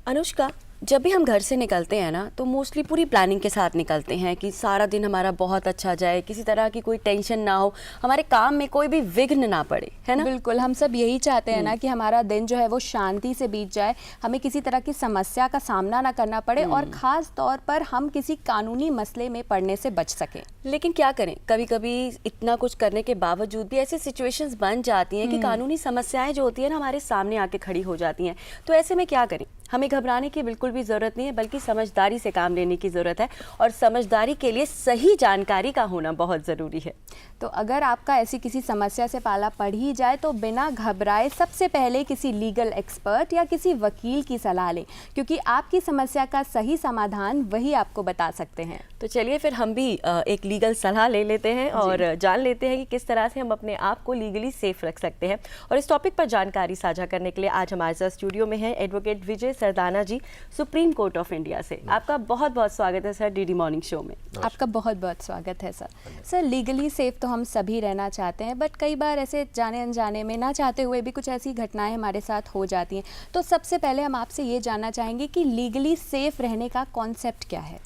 अनुष्का, जब भी हम घर से निकलते हैं ना तो मोस्टली पूरी प्लानिंग के साथ निकलते हैं कि सारा दिन हमारा बहुत अच्छा जाए, किसी तरह की कोई टेंशन ना हो, हमारे काम में कोई भी विघ्न ना पड़े, है ना। बिल्कुल, हम सब यही चाहते हैं ना कि हमारा दिन जो है वो शांति से बीत जाए, हमें किसी तरह की समस्या का सामना ना करना पड़े और ख़ास तौर पर हम किसी कानूनी मसले में पड़ने से बच सकें। लेकिन क्या करें, कभी कभी इतना कुछ करने के बावजूद भी ऐसी सिचुएशंस बन जाती हैं कि कानूनी समस्याएं जो होती है ना हमारे सामने आके खड़ी हो जाती हैं। तो ऐसे में क्या करें? हमें घबराने की बिल्कुल भी ज़रूरत नहीं है, बल्कि समझदारी से काम लेने की ज़रूरत है, और समझदारी के लिए सही जानकारी का होना बहुत ज़रूरी है। तो अगर आपका ऐसी किसी समस्या से पाला पड़ ही जाए तो बिना घबराए सबसे पहले किसी लीगल एक्सपर्ट या किसी वकील की सलाह लें, क्योंकि आपकी समस्या का सही समाधान वही आपको बता सकते हैं। तो चलिए फिर हम भी एक लीगल सलाह ले लेते हैं और जान लेते हैं कि किस तरह से हम अपने आप को लीगली सेफ रख सकते हैं। और इस टॉपिक पर जानकारी साझा करने के लिए आज हमारे साथ स्टूडियो में है advocate Vijay Sardana ji, Supreme Court of India से। आपका बहुत बहुत स्वागत है सर डीडी मॉर्निंग शो में। आपका बहुत बहुत स्वागत है सर। सर, लीगली सेफ तो हम सभी रहना चाहते हैं, बट कई बार ऐसे जाने अनजाने में ना चाहते हुए भी कुछ ऐसी घटनाएं हमारे साथ हो जाती हैं। तो सबसे पहले हम आपसे ये जानना चाहेंगे कि लीगली सेफ रहने का कॉन्सेप्ट क्या है।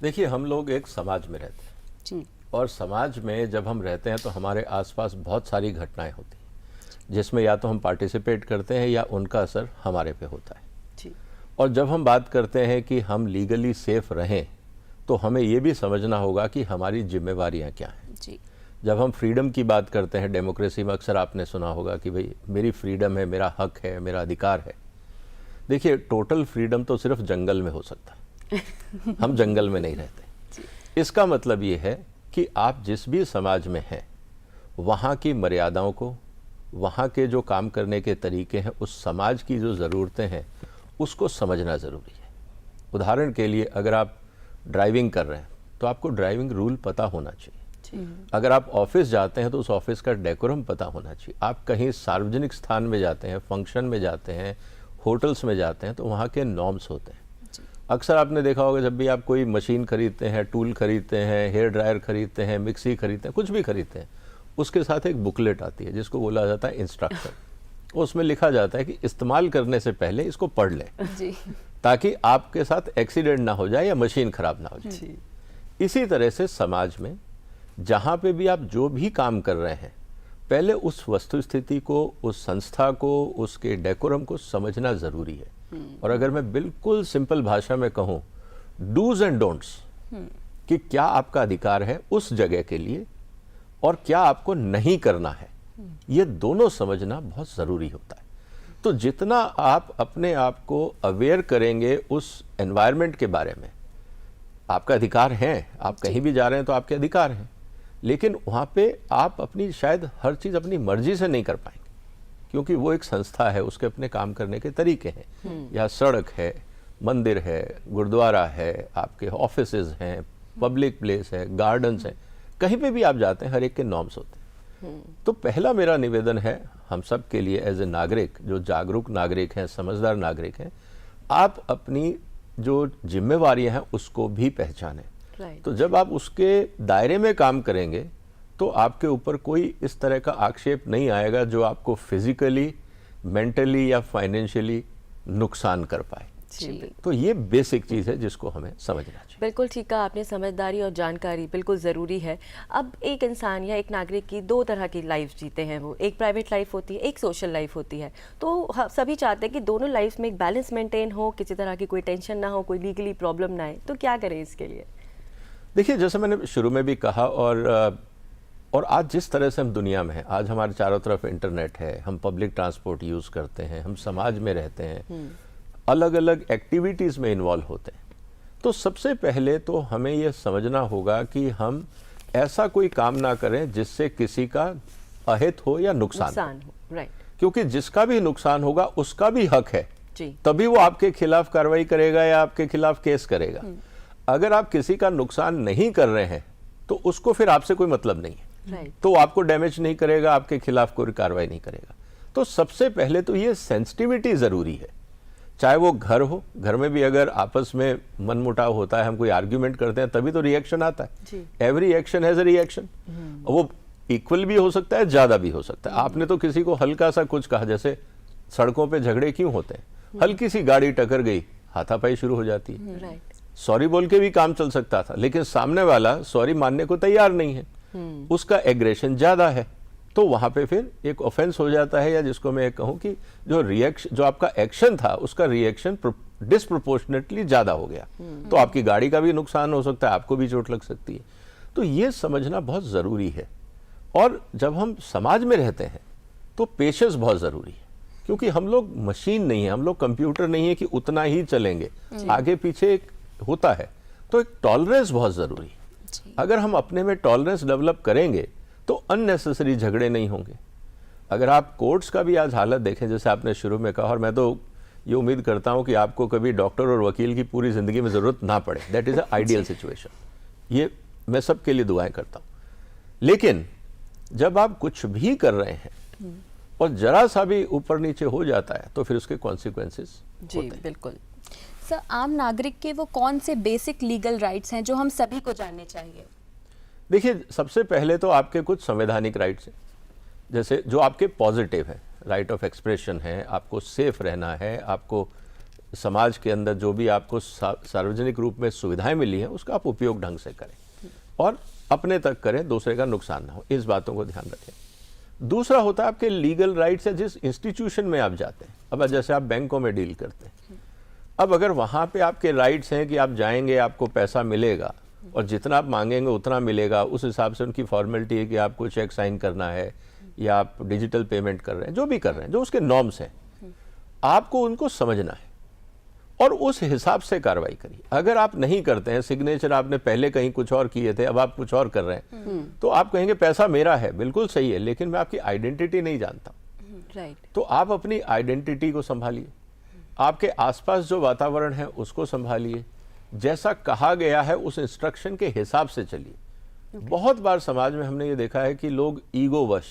देखिए, हम लोग एक समाज में रहते हैं जी। और समाज में जब हम रहते हैं तो हमारे आसपास बहुत सारी घटनाएं होती हैं जिसमें या तो हम पार्टिसिपेट करते हैं या उनका असर हमारे पे होता है जी। और जब हम बात करते हैं कि हम लीगली सेफ रहें तो हमें ये भी समझना होगा कि हमारी जिम्मेवारियां क्या हैं। जी। जब हम फ्रीडम की बात करते हैं, डेमोक्रेसी में अक्सर आपने सुना होगा कि भाई मेरी फ्रीडम है, मेरा हक है, मेरा अधिकार है। देखिए, टोटल फ्रीडम तो सिर्फ जंगल में हो सकता है। हम जंगल में नहीं रहते। इसका मतलब ये है कि आप जिस भी समाज में हैं वहाँ की मर्यादाओं को, वहाँ के जो काम करने के तरीके हैं, उस समाज की जो ज़रूरतें हैं उसको समझना ज़रूरी है। उदाहरण के लिए, अगर आप ड्राइविंग कर रहे हैं तो आपको ड्राइविंग रूल पता होना चाहिए। अगर आप ऑफिस जाते हैं तो उस ऑफिस का डेकोरम पता होना चाहिए। आप कहीं सार्वजनिक स्थान में जाते हैं, फंक्शन में जाते हैं, होटल्स में जाते हैं तो वहाँ के नॉर्म्स होते हैं। अक्सर आपने देखा होगा जब भी आप कोई मशीन खरीदते हैं, टूल खरीदते हैं, हेयर ड्रायर खरीदते हैं, मिक्सी खरीदते हैं, कुछ भी खरीदते हैं, उसके साथ एक बुकलेट आती है जिसको बोला जाता है इंस्ट्रक्शन। उसमें लिखा जाता है कि इस्तेमाल करने से पहले इसको पढ़ लें जी। ताकि आपके साथ एक्सीडेंट ना हो जाए या मशीन खराब ना हो जाए। इसी तरह से समाज में जहाँ पे भी आप जो भी काम कर रहे हैं, पहले उस वस्तु स्थिति को, उस संस्था को, उसके डेकोरम को समझना ज़रूरी है। और अगर मैं बिल्कुल सिंपल भाषा में कहूँ, डूज एंड डोंट्स, कि क्या आपका अधिकार है उस जगह के लिए और क्या आपको नहीं करना है, ये दोनों समझना बहुत ज़रूरी होता है। तो जितना आप अपने आप को अवेयर करेंगे उस एनवायरनमेंट के बारे में, आपका अधिकार है, आप कहीं भी जा रहे हैं तो आपके अधिकार हैं, लेकिन वहाँ पे आप अपनी शायद हर चीज़ अपनी मर्जी से नहीं कर पाएंगे क्योंकि वो एक संस्था है, उसके अपने काम करने के तरीके हैं। या सड़क है, मंदिर है, गुरुद्वारा है, आपके ऑफिसेज हैं, पब्लिक प्लेस है, गार्डन्स हैं, कहीं पे भी आप जाते हैं हर एक के नॉर्म्स होते हैं। तो पहला मेरा निवेदन है हम सब के लिए एज ए नागरिक, जो जागरूक नागरिक हैं, समझदार नागरिक हैं, आप अपनी जो जिम्मेवारियां हैं उसको भी पहचानें। तो जब आप उसके दायरे में काम करेंगे तो आपके ऊपर कोई इस तरह का आक्षेप नहीं आएगा जो आपको फिजिकली, मेंटली या फाइनेंशियली नुकसान कर पाए। तो ये बेसिक चीज़ है जिसको हमें समझना चाहिए। बिल्कुल ठीक कहा आपने, समझदारी और जानकारी बिल्कुल ज़रूरी है। अब एक इंसान या एक नागरिक की दो तरह की लाइफ जीते हैं वो, एक प्राइवेट लाइफ होती है, एक सोशल लाइफ होती है। तो सभी चाहते हैं कि दोनों लाइफ में एक बैलेंस मेंटेन हो, किसी तरह की कोई टेंशन ना हो, कोई लीगली प्रॉब्लम ना आए। तो क्या करें इसके लिए? देखिए, जैसे मैंने शुरू में भी कहा और आज जिस तरह से हम दुनिया में हैं, आज हमारे चारों तरफ इंटरनेट है, हम पब्लिक ट्रांसपोर्ट यूज़ करते हैं, हम समाज में रहते हैं, अलग अलग एक्टिविटीज़ में इन्वॉल्व होते हैं। तो सबसे पहले तो हमें यह समझना होगा कि हम ऐसा कोई काम ना करें जिससे किसी का अहित हो या नुकसान हो। राइट। क्योंकि जिसका भी नुकसान होगा उसका भी हक है जी। तभी वो आपके खिलाफ कार्रवाई करेगा या आपके खिलाफ केस करेगा। अगर आप किसी का नुकसान नहीं कर रहे हैं तो उसको फिर आपसे कोई मतलब नहीं है। तो आपको डैमेज नहीं करेगा, आपके खिलाफ कोई कार्रवाई नहीं करेगा। तो सबसे पहले तो ये सेंसिटिविटी जरूरी है। चाहे वो घर हो, घर में भी अगर आपस में मनमुटाव होता है, हम कोई आर्ग्यूमेंट करते हैं, तभी तो रिएक्शन आता है। Every action has a reaction. वो इक्वल भी हो सकता है, ज्यादा भी हो सकता है। आपने तो किसी को हल्का सा कुछ कहा, जैसे सड़कों पे झगड़े क्यों होते हैं? हल्की सी गाड़ी टकर गई, हाथापाई शुरू हो जाती है। राइट। सॉरी बोल के भी काम चल सकता था, लेकिन सामने वाला सॉरी मानने को तैयार नहीं है, उसका एग्रेशन ज्यादा है, तो वहां पे फिर एक ऑफेंस हो जाता है, या जिसको मैं कहूं कि जो आपका एक्शन था उसका रिएक्शन डिस्प्रोपोर्शनेटली ज्यादा हो गया, तो आपकी गाड़ी का भी नुकसान हो सकता है, आपको भी चोट लग सकती है। तो ये समझना बहुत जरूरी है। और जब हम समाज में रहते हैं तो पेशेंस बहुत जरूरी है, क्योंकि हम लोग मशीन नहीं है, हम लोग कंप्यूटर नहीं है कि उतना ही चलेंगे, आगे पीछे एक होता है, तो एक टॉलरेंस बहुत जरूरी है। अगर हम अपने में टॉलरेंस डेवलप करेंगे तो अननेसेसरी झगड़े नहीं होंगे। अगर आप कोर्ट्स का भी आज हालत देखें, जैसे आपने शुरू में कहा, और मैं तो ये उम्मीद करता हूं कि आपको कभी डॉक्टर और वकील की पूरी जिंदगी में जरूरत ना पड़े, that is a ideal situation, ये मैं सबके लिए दुआएं करता हूं। लेकिन जब आप कुछ भी कर रहे हैं और जरा सा भी ऊपर नीचे हो जाता है तो फिर उसके कॉन्सिक्वेंसेस जी बिल्कुल। सर, आम नागरिक के वो कौन से बेसिक लीगल राइट्स हैं जो हम सभी को जानने चाहिए? देखिए, सबसे पहले तो आपके कुछ संवैधानिक राइट्स हैं, जैसे जो आपके पॉजिटिव हैं, राइट ऑफ एक्सप्रेशन है, आपको सेफ रहना है, आपको समाज के अंदर जो भी आपको सार्वजनिक रूप में सुविधाएं मिली हैं उसका आप उपयोग ढंग से करें और अपने तक करें, दूसरे का नुकसान ना हो, इस बातों को ध्यान रखें। दूसरा होता है आपके लीगल राइट्स है जिस इंस्टीट्यूशन में आप जाते हैं। अब जैसे आप बैंकों में डील करते हैं, अब अगर वहां पे आपके राइट्स हैं कि आप जाएंगे, आपको पैसा मिलेगा और जितना आप मांगेंगे उतना मिलेगा, उस हिसाब से उनकी फॉर्मेलिटी है कि आपको चेक साइन करना है या आप डिजिटल पेमेंट कर रहे हैं, जो भी कर रहे हैं, जो उसके नॉर्म्स हैं, आपको उनको समझना है और उस हिसाब से कार्रवाई करिए। अगर आप नहीं करते हैं, सिग्नेचर आपने पहले कहीं कुछ और किए थे, अब आप कुछ और कर रहे हैं, तो आप कहेंगे पैसा मेरा है, बिल्कुल सही है, लेकिन मैं आपकी आइडेंटिटी नहीं जानता। राइट। तो आप अपनी आइडेंटिटी को संभालिए, आपके आसपास जो वातावरण है उसको संभालिए, जैसा कहा गया है उस इंस्ट्रक्शन के हिसाब से चलिए। बहुत बार समाज में हमने ये देखा है कि लोग ईगो वश,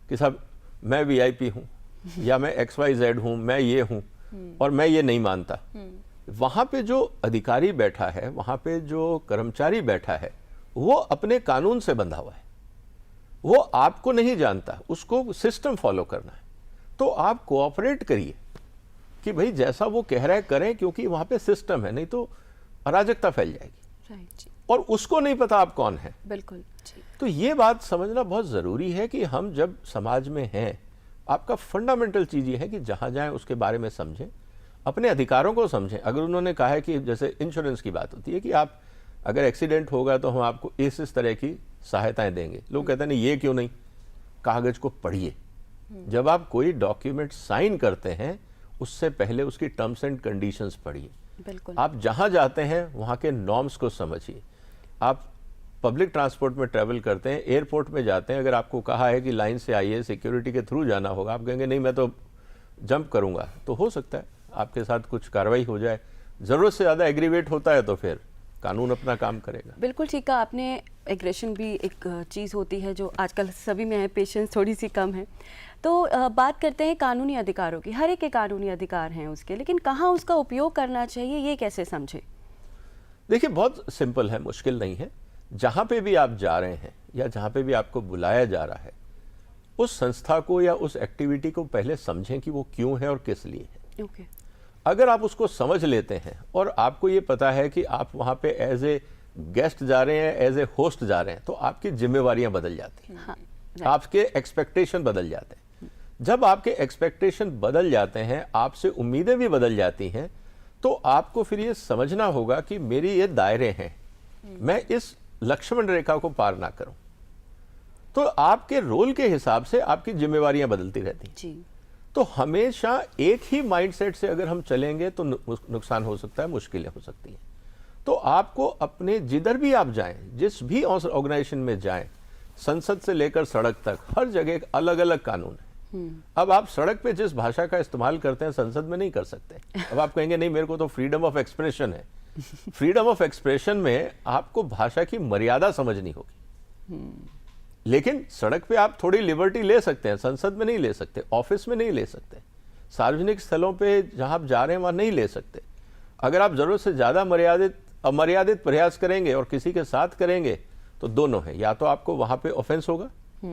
कि साहब मैं वीआईपी हूं या मैं XYZ हूं, मैं ये हूं और मैं ये नहीं मानता। वहां पे जो अधिकारी बैठा है, वहां पे जो कर्मचारी बैठा है, वो अपने कानून से बंधा हुआ है, वो आपको नहीं जानता, उसको सिस्टम फॉलो करना है। तो आप कोऑपरेट करिए कि भाई जैसा वो कह रहा है करें, क्योंकि वहां पे सिस्टम है, नहीं तो अराजकता फैल जाएगी। राइट। और उसको नहीं पता आप कौन है। बिल्कुल। तो ये बात समझना बहुत जरूरी है कि हम जब समाज में हैं, आपका फंडामेंटल चीज ये है कि जहां जाएं उसके बारे में समझें, अपने अधिकारों को समझें। अगर उन्होंने कहा है कि जैसे इंश्योरेंस की बात होती है कि आप अगर एक्सीडेंट होगा तो हम आपको इस तरह की सहायताएं देंगे, लोग कहते हैं नहीं, ये क्यों नहीं, कागज को पढ़िए। जब आप कोई डॉक्यूमेंट साइन करते हैं उससे पहले उसकी टर्म्स एंड कंडीशंस पढ़िए। बिल्कुल। आप जहां जाते हैं वहां के नॉर्म्स को समझिए। आप पब्लिक ट्रांसपोर्ट में ट्रैवल करते हैं, एयरपोर्ट में जाते हैं, अगर आपको कहा है कि लाइन से आइए, सिक्योरिटी के थ्रू जाना होगा, आप कहेंगे नहीं मैं तो जंप करूंगा, तो हो सकता है आपके साथ कुछ कार्रवाई हो जाए। जरूरत से ज्यादा एग्रीवेट होता है तो फिर कानून अपना काम करेगा। बिल्कुल ठीक है आपने। एग्रेशन भी एक चीज़ होती है जो आजकल सभी में है, पेशेंस थोड़ी सी कम है। तो बात करते हैं कानूनी अधिकारों की। हर एक के कानूनी अधिकार हैं उसके, लेकिन कहाँ उसका उपयोग करना चाहिए, ये कैसे समझे? देखिए, बहुत सिंपल है, मुश्किल नहीं है। जहां पे भी आप जा रहे हैं या जहां पे भी आपको बुलाया जा रहा है, उस संस्था को या उस एक्टिविटी को पहले समझें कि वो क्यों है और किस लिए है। ओके। अगर आप उसको समझ लेते हैं और आपको ये पता है कि आप वहां पे एज ए गेस्ट जा रहे हैं, एज ए होस्ट जा रहे हैं, तो आपकी जिम्मेवारियां बदल जाती हैं। हाँ, आपके एक्सपेक्टेशन बदल जाते हैं। जब आपके एक्सपेक्टेशन बदल जाते हैं, आपसे उम्मीदें भी बदल जाती हैं, तो आपको फिर ये समझना होगा कि मेरी ये दायरे हैं, मैं इस लक्ष्मण रेखा को पार ना करूं। तो आपके रोल के हिसाब से आपकी जिम्मेवारियां बदलती रहती हैं। जी। तो हमेशा एक ही माइंडसेट से अगर हम चलेंगे तो नुकसान हो सकता है, मुश्किलें हो सकती हैं। तो आपको अपने जिधर भी आप जाएं, जिस भी ऑर्गेनाइजेशन में जाएं, संसद से लेकर सड़क तक, हर जगह एक अलग अलग कानून है। अब आप सड़क पे जिस भाषा का इस्तेमाल करते हैं संसद में नहीं कर सकते। अब आप कहेंगे नहीं, मेरे को तो फ्रीडम ऑफ एक्सप्रेशन है। फ्रीडम ऑफ एक्सप्रेशन में आपको भाषा की मर्यादा समझनी होगी। लेकिन सड़क पे आप थोड़ी लिबर्टी ले सकते हैं, संसद में नहीं ले सकते, ऑफिस में नहीं ले सकते, सार्वजनिक स्थलों पे जहां आप जा रहे हैं वहां नहीं ले सकते। अगर आप जरूरत से ज्यादा अमर्यादित प्रयास करेंगे और किसी के साथ करेंगे तो दोनों है, या तो आपको वहां पे ऑफेंस होगा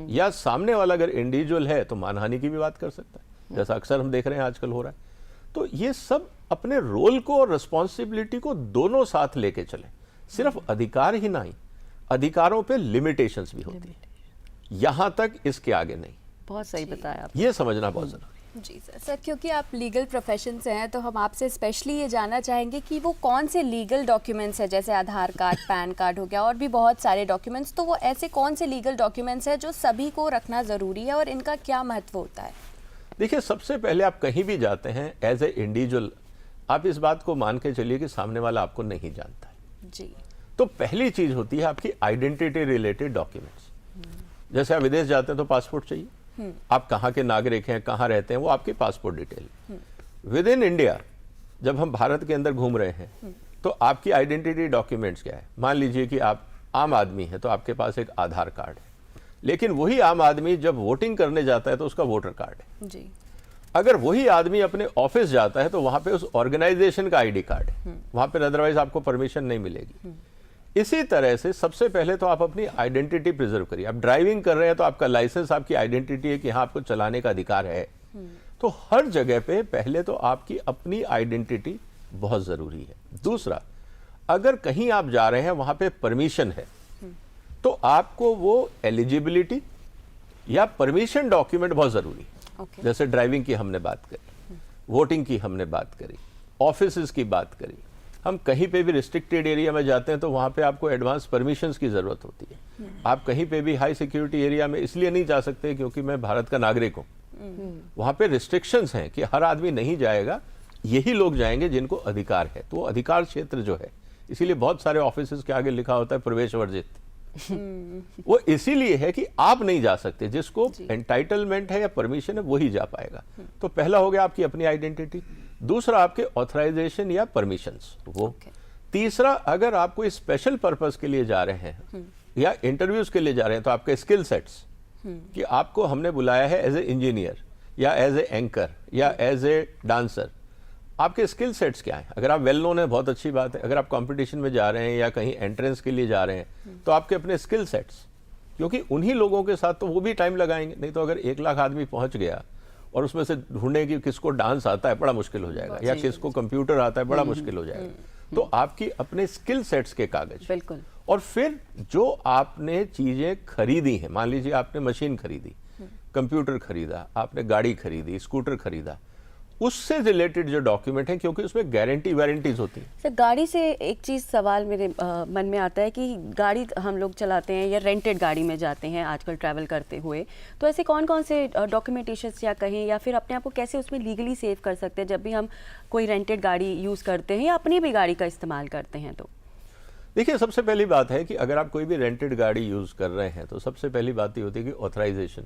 या सामने वाला अगर इंडिविजुअल है तो मानहानि की भी बात कर सकता है, जैसा अक्सर हम देख रहे हैं आजकल हो रहा है। तो ये सब अपने रोल को और रिस्पॉन्सिबिलिटी को दोनों साथ लेके चले। सिर्फ अधिकार ही नहीं, अधिकारों पे लिमिटेशंस भी होती है, यहां तक, इसके आगे नहीं। बहुत सही बताया आप। ये समझना बहुत जरूरी है। जी सर, क्योंकि आप लीगल प्रोफेशन से हैं तो हम आपसे स्पेशली ये जानना चाहेंगे कि वो कौन से लीगल डॉक्यूमेंट्स हैं, जैसे आधार कार्ड, पैन कार्ड हो गया और भी बहुत सारे डॉक्यूमेंट्स, तो वो ऐसे कौन से लीगल डॉक्यूमेंट्स हैं जो सभी को रखना ज़रूरी है और इनका क्या महत्व होता है? देखिए, सबसे पहले आप कहीं भी जाते हैं एज ए इंडिविजुअल, आप इस बात को मान के चलिए कि सामने वाला आपको नहीं जानता है। जी। तो पहली चीज होती है आपकी आइडेंटिटी रिलेटेड डॉक्यूमेंट्स। जैसे आप विदेश जाते हैं तो पासपोर्ट चाहिए, आप कहाँ के नागरिक हैं, कहाँ रहते हैं, वो आपकी passport detail. With in India जब हम भारत के अंदर घूम रहे हैं तो आपकी आइडेंटिटी डॉक्यूमेंट्स क्या है? मान लीजिए कि आप आम आदमी हैं तो आपके पास एक आधार कार्ड है, लेकिन वही आम आदमी जब वोटिंग करने जाता है तो उसका वोटर कार्ड है। जी। अगर वही आदमी अपने ऑफिस जाता है तो वहां पे उस ऑर्गेनाइजेशन का आईडी कार्ड है, वहां पे अदरवाइज आपको परमिशन नहीं मिलेगी। इसी तरह से सबसे पहले तो आप अपनी आइडेंटिटी प्रिजर्व करिए। आप ड्राइविंग कर रहे हैं तो आपका लाइसेंस आपकी आइडेंटिटी है कि हाँ आपको चलाने का अधिकार है। तो हर जगह पे पहले तो आपकी अपनी आइडेंटिटी बहुत जरूरी है। दूसरा, अगर कहीं आप जा रहे हैं वहां पे परमिशन है तो आपको वो एलिजिबिलिटी या परमिशन डॉक्यूमेंट बहुत जरूरी है। Okay. जैसे ड्राइविंग की हमने बात करी, वोटिंग की हमने बात करी, ऑफिसेज की बात करी। हम कहीं पे भी रिस्ट्रिक्टेड एरिया में जाते हैं तो वहां पे आपको एडवांस परमिशंस की जरूरत होती है। आप कहीं पे भी हाई सिक्योरिटी एरिया में इसलिए नहीं जा सकते क्योंकि मैं भारत का नागरिक हूं, वहां पे रिस्ट्रिक्शंस हैं कि हर आदमी नहीं जाएगा, यही लोग जाएंगे जिनको अधिकार है। तो वो अधिकार क्षेत्र जो है, इसीलिए बहुत सारे ऑफिसेज के आगे लिखा होता है प्रवेश वर्जित। वो इसीलिए है कि आप नहीं जा सकते, जिसको एंटाइटलमेंट है या परमिशन है वही जा पाएगा। तो पहला हो गया आपकी अपनी आइडेंटिटी, दूसरा आपके ऑथराइजेशन या परमिशंस वो। तीसरा, अगर आप कोई स्पेशल पर्पस के लिए जा रहे हैं या इंटरव्यूज के लिए जा रहे हैं तो आपके स्किल सेट्स, कि आपको हमने बुलाया है एज ए इंजीनियर या एज ए एंकर या एज ए डांसर, आपके स्किल सेट्स क्या हैं? अगर आप वेल नोन है बहुत अच्छी बात है, अगर आप कंपटीशन में जा रहे हैं या कहीं एंट्रेंस के लिए जा रहे हैं तो आपके अपने स्किल सेट्स, क्योंकि उन्हीं लोगों के साथ तो वो भी टाइम लगाएंगे। नहीं तो अगर 1 लाख आदमी पहुंच गया और उसमें से ढूंढने की किसको डांस आता है बड़ा मुश्किल हो जाएगा, या किसको कंप्यूटर आता है बड़ा मुश्किल हो जाएगा। तो आपकी अपने स्किल सेट्स के कागज, बिल्कुल। और फिर जो आपने चीजें खरीदी हैं, मान लीजिए आपने मशीन खरीदी, कंप्यूटर खरीदा, आपने गाड़ी खरीदी, स्कूटर खरीदा, उससे रिलेटेड जो डॉक्यूमेंट है, क्योंकि उसमें गारंटी वारंटीज होती है। सर, गाड़ी से एक चीज़ सवाल मेरे मन में आता है कि गाड़ी हम लोग चलाते हैं या रेंटेड गाड़ी में जाते हैं आजकल ट्रैवल करते हुए, तो ऐसे कौन कौन से डॉक्यूमेंटेशंस या कहें या फिर अपने आप को कैसे उसमें लीगली सेव कर सकते हैं जब भी हम कोई रेंटेड गाड़ी यूज़ करते हैं या अपनी भी गाड़ी का इस्तेमाल करते हैं? तो देखिए, सबसे पहली बात है कि अगर आप कोई भी रेंटेड गाड़ी यूज़ कर रहे हैं तो सबसे पहली बात ये होती है कि ऑथराइजेशन।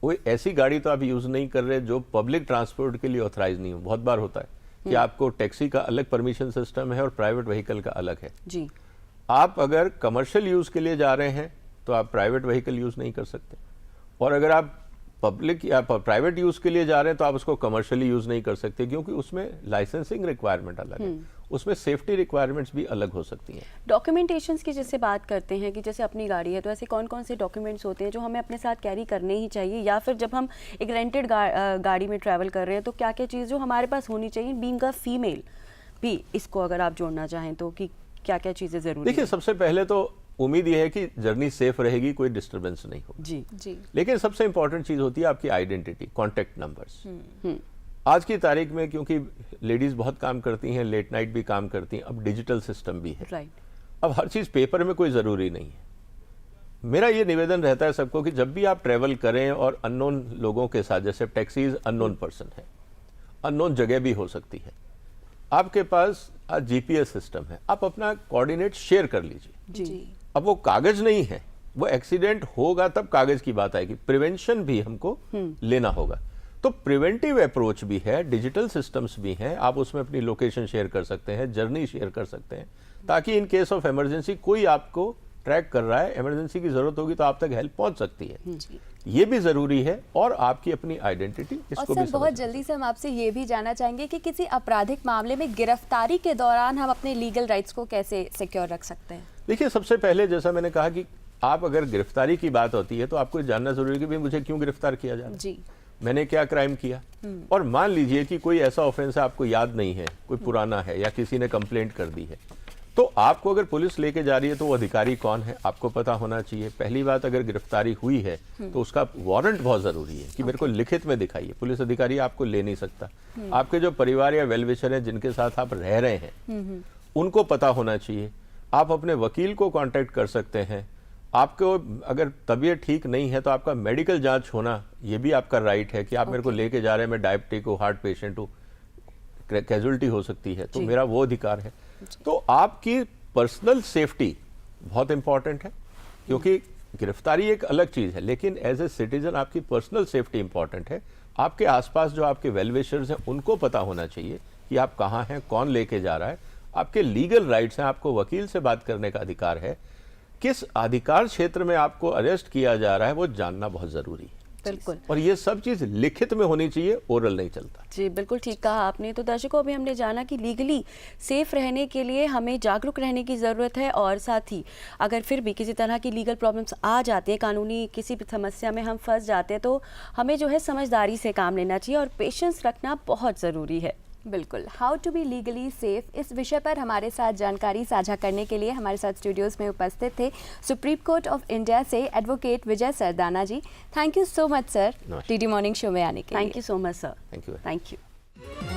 कोई ऐसी गाड़ी तो आप यूज़ नहीं कर रहे जो पब्लिक ट्रांसपोर्ट के लिए ऑथराइज नहीं हो। बहुत बार होता है कि आपको टैक्सी का अलग परमिशन सिस्टम है और प्राइवेट व्हीकल का अलग है। जी। आप अगर कमर्शियल यूज़ के लिए जा रहे हैं तो आप प्राइवेट व्हीकल यूज़ नहीं कर सकते, और अगर आप पब्लिक या प्राइवेट यूज़ के लिए जा रहे हैं तो आप उसको कमर्शियली यूज़ नहीं कर सकते, क्योंकि उसमें लाइसेंसिंग रिक्वायरमेंट अलग है, उसमें सेफ्टी रिक्वायरमेंट्स भी अलग हो सकती हैं। डॉक्यूमेंटेशंस की जैसे बात करते हैं कि जैसे अपनी गाड़ी है तो ऐसे कौन कौन से डॉक्यूमेंट्स होते हैं जो हमें अपने साथ कैरी करने ही चाहिए, या फिर जब हम एक रेंटेड गाड़ी में ट्रैवल कर रहे हैं तो क्या क्या चीज़ जो हमारे पास होनी चाहिए, बीइंग अ फीमेल भी, इसको अगर आप जोड़ना चाहें तो कि क्या क्या चीज़ें ज़रूरी देखिए, हैं? सबसे पहले तो उम्मीद यह है कि जर्नी सेफ रहेगी, कोई डिस्टर्बेंस नहीं होगी। जी। जी। लेकिन सबसे इंपॉर्टेंट चीज होती है आपकी आइडेंटिटी, कॉन्टैक्ट नंबर्स। आज की तारीख में क्योंकि लेडीज बहुत काम करती हैं, लेट नाइट भी काम करती हैं, अब डिजिटल सिस्टम भी है, राइट। अब हर चीज पेपर में कोई जरूरी नहीं है। मेरा ये निवेदन रहता है सबको कि जब भी आप ट्रेवल करें और अननोन लोगों के साथ, जैसे टैक्सीज अननोन पर्सन है, अननोन जगह भी हो सकती है, आपके पास जीपीएस सिस्टम है, आप अपना कोऑर्डिनेट शेयर कर लीजिए। जी। अब वो कागज नहीं है, वो एक्सीडेंट होगा तब कागज की बात आएगी, प्रिवेंशन भी हमको लेना होगा। तो प्रिवेंटिव अप्रोच भी है, डिजिटल सिस्टम्स भी हैं, आप उसमें अपनी लोकेशन शेयर कर सकते हैं, जर्नी शेयर कर सकते हैं, ताकि इन केस ऑफ इमरजेंसी कोई आपको ट्रैक कर रहा है, इमरजेंसी की जरूरत होगी तो आप तक हेल्प पहुंच सकती है। ये भी जरूरी है, और आपकी अपनी आइडेंटिटी, इसको और भी सर, बहुत जल्दी से हम आपसे ये भी जानना चाहेंगे कि किसी आपराधिक मामले में गिरफ्तारी के दौरान हम अपने लीगल राइट्स को कैसे सिक्योर रख सकते हैं? देखिए, सबसे पहले जैसा मैंने कहा कि आप अगर गिरफ्तारी की बात होती है तो आपको जानना जरूरी है कि भाई मुझे क्यों गिरफ्तार किया जा रहा है, जी। मैंने क्या क्राइम किया, और मान लीजिए कि कोई ऐसा ऑफेंस है आपको याद नहीं है, कोई पुराना है या किसी ने कंप्लेंट कर दी है, तो आपको अगर पुलिस लेके जा रही है तो वो अधिकारी कौन है आपको पता होना चाहिए। पहली बात, अगर गिरफ्तारी हुई है तो उसका वारंट बहुत जरूरी है कि मेरे को लिखित में दिखाइए। पुलिस अधिकारी आपको ले नहीं सकता। आपके जो परिवार या वेलविशर हैं जिनके साथ आप रह रहे हैं उनको पता होना चाहिए। आप अपने वकील को कांटेक्ट कर सकते हैं। आपको अगर तबीयत ठीक नहीं है तो आपका मेडिकल जांच होना, ये भी आपका राइट है कि आप मेरे को लेके जा रहे हैं, मैं डायबिटिक हूँ, हार्ट पेशेंट हूँ, कैजुअलिटी हो सकती है, तो मेरा वो अधिकार है। तो आपकी पर्सनल सेफ्टी बहुत इंपॉर्टेंट है, क्योंकि गिरफ्तारी एक अलग चीज है, लेकिन एज ए सिटीजन आपकी पर्सनल सेफ्टी इंपॉर्टेंट है। आपके आसपास जो आपके वेलविशर्स हैं उनको पता होना चाहिए कि आप कहाँ हैं, कौन लेके जा रहा है। आपके लीगल राइट्स हैं, आपको वकील से बात करने का अधिकार है। किस अधिकार क्षेत्र में आपको अरेस्ट किया जा रहा है वो जानना बहुत जरूरी है। बिल्कुल। और ये सब चीज लिखित में होनी चाहिए, ओरल नहीं चलता। जी बिल्कुल ठीक कहा आपने। तो दर्शकों, अभी हमने जाना कि लीगली सेफ रहने के लिए हमें जागरूक रहने की ज़रूरत है, और साथ ही अगर फिर भी किसी तरह की लीगल प्रॉब्लम्स आ जाती है, कानूनी किसी भी समस्या में हम फंस जाते हैं, तो हमें जो है समझदारी से काम लेना चाहिए और पेशेंस रखना बहुत ज़रूरी है। बिल्कुल। How to be legally safe, इस विषय पर हमारे साथ जानकारी साझा करने के लिए हमारे साथ स्टूडियोज में उपस्थित थे सुप्रीम कोर्ट ऑफ इंडिया से advocate Vijay Sardana ji. Thank you so much sir, DD morning show में आने के लिए। Thank you so much sir. Thank you. Thank you.